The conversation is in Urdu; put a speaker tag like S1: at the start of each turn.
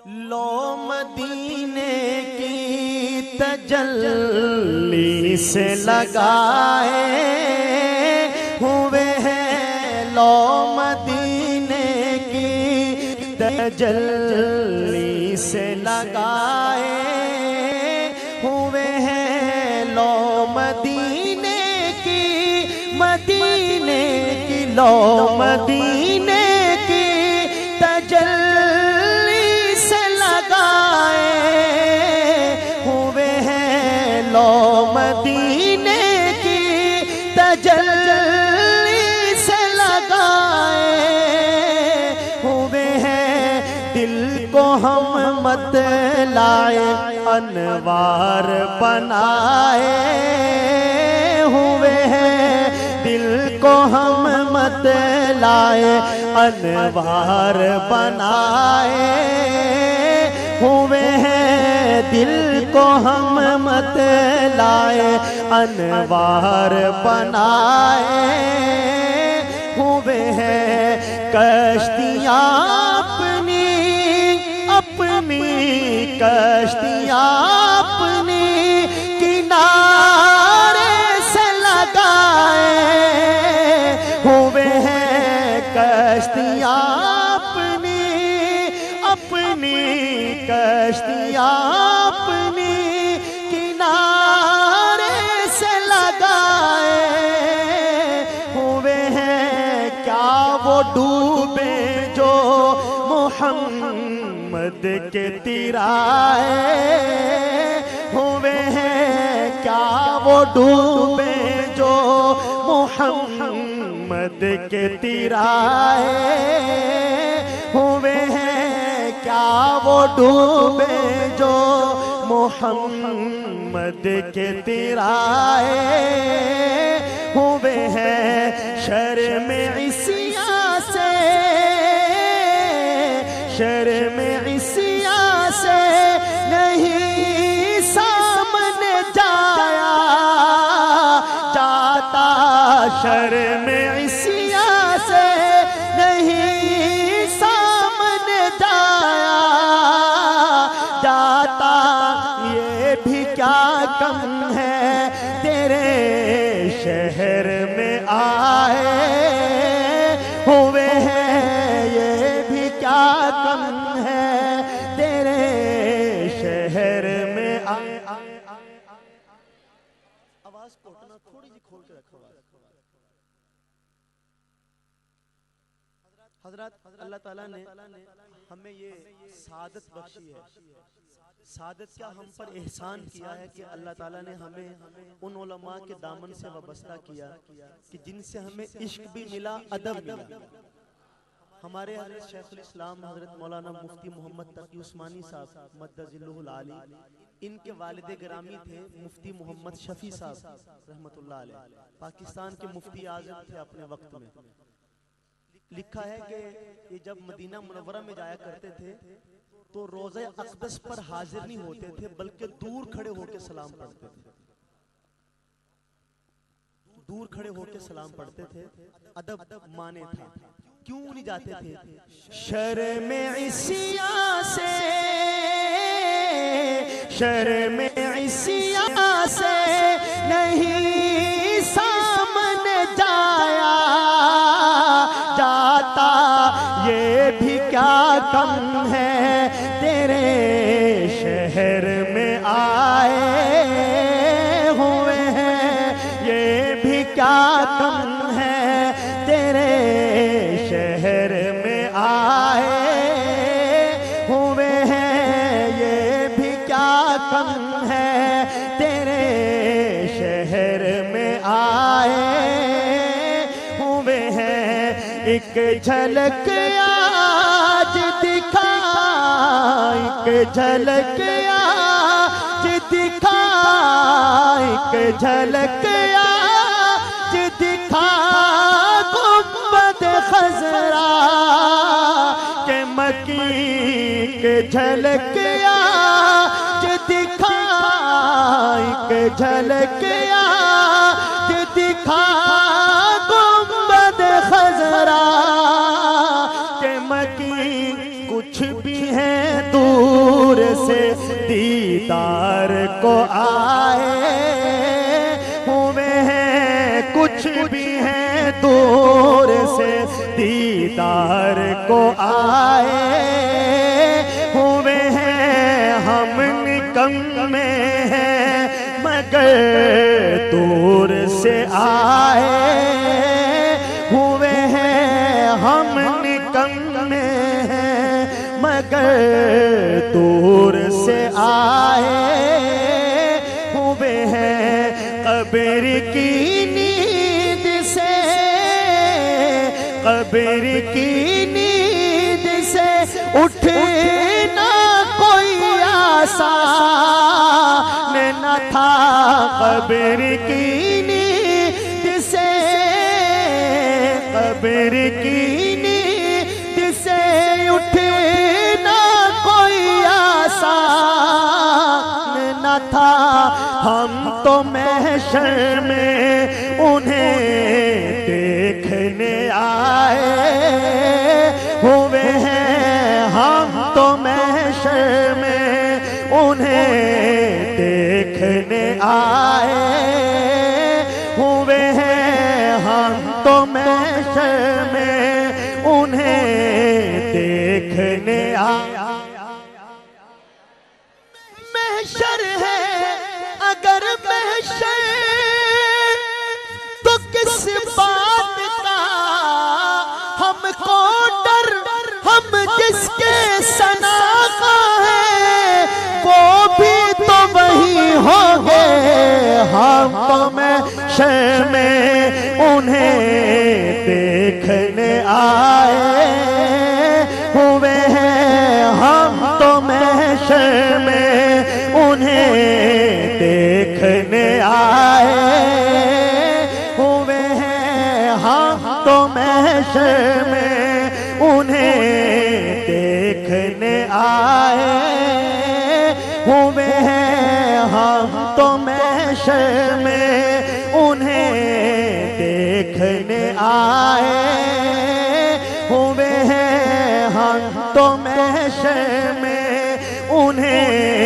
S1: لو مدینے کی تجلی سے لگائے ہوئے ہیں، لو مدینے کی تجلی سے لگائے ہوئے ہیں، لو مدینے کی لو مدینے کی تجلی سے لگائے ہوئے ہیں، لو مدینے کی تجلی سے لگائے ہوئے ہیں، دل کو ہم مطلع انوار بنائے ہوئے ہیں، دل کو ہم مطلع انوار بنائے ہوئے ہیں، دل کو ہم مطلع انوار بنائے ہوئے ہیں، کشتیاں اپنی کشتیاں اپنی کنارے سے لگائے ہوئے ہیں، کشتیاں اپنی کشتیاں اپنی کنارے سے لگائے ہوئے ہیں، کیا وہ ڈوبے جو محمد کے تیرائے ہوئے ہیں، کیا وہ ڈوبے جو محمد کے تیرائے ہوئے ہیں، کیا وہ ڈوبے جو محمد کے تیرائے ہوئے ہیں، شرم عصیاں سے نہیں سامنے جاتا، شرم عصیاں سے نہیں سامنے جاتا، یہ بھی کیا کم ہے تیرے شہر میں آئے ہوئے ہیں، یہ بھی کیا کم ہے تیرے شہر میں آئے۔ آواز کو تھوڑی سی کھول کے رکھو۔ حضرات، اللہ تعالیٰ نے ہمیں یہ سعادت بخشی ہے، سعادت کیا ہم پر احسان کیا ہے کہ اللہ تعالیٰ نے ہمیں ان علماء کے دامن سے وابستہ کیا کہ جن سے ہمیں عشق بھی ملا، ادب ملا۔ ہمارے حضرت شیخ الاسلام حضرت مولانا مفتی محمد تقی عثمانی صاحب مدد ذلہ العالی، ان کے والد گرامی تھے مفتی محمد شفیع صاحب رحمت اللہ علیہ، پاکستان کے مفتی اعظم تھے اپنے وقت میں۔ لکھا ہے کہ یہ جب مدینہ منورہ میں جایا کرتے تھے تو روضہ اقدس پر حاضر نہیں ہوتے تھے بلکہ دور کھڑے ہو کے سلام پڑھتے تھے، دور کھڑے ہو کے سلام پڑھتے تھے، ادب مانے تھا۔ کیوں نہیں جاتے تھے؟ شرم عصیاں سے نہیں سامنے جاتا، یہ بھی کیا کم ہے تیرے شہر میں آئے ہوئے ہیں، یہ بھی کیا کم ہے تیرے شہر میں آئے ہوئے ہیں، یہ بھی کیا کم ہے تیرے شہر میں آئے ہوئے ہیں، ایک جھلک آج دکھا، ایک جھلک آج دکھا، ایک جھلک آج دکھا گنبد خضرا کے مکی، ایک جھلک آج دکھا، ایک جھلک آج دکھا گنبد خضرا کے مکی، کچھ بھی ہیں دور سے دیدار کو آئے ہوئے ہیں، کچھ بھی ہیں دور سے دیدار کو آئے ہوئے ہیں، ہم نکمے ہیں مگر دور سے آئے ہوئے ہیں، ہم نکمے ہیں مگر دور سے آئے ہوئے ہیں، قبر کی نیند سے، قبر کی نیند سے اٹھنا کوئی آسان نہ تھا، قبر کی نیند سے، قبر کی نیند سے اٹھنا کوئی آسان نہ تھا، ہم تو محشر میں انہیں دیکھنے آئے ہوئے ہیں، ہم تو محشر میں انہیں دیکھنے آئے ہوئے ہیں، ہم تو محشر میں انہیں دیکھنے آئے۔ محشر ہے اگر محشر تو کس بات کا ہم کو ڈر، ہم جس کے سناخا ہے وہ بھی تو وہی ہوں گے، ہم تو محشر میں انہیں دیکھنے آئے ہوئے ہیں، ہم تو محشر میں انہیں دیکھنے آئے ہوئے ہیں، ہم تو محشر میں انہیں دیکھنے آئے ہوئے ہیں، ہم تو محشر میں انہیں دیکھنے آئے ہوئے ہیں، ہم تو محشر میں انہیں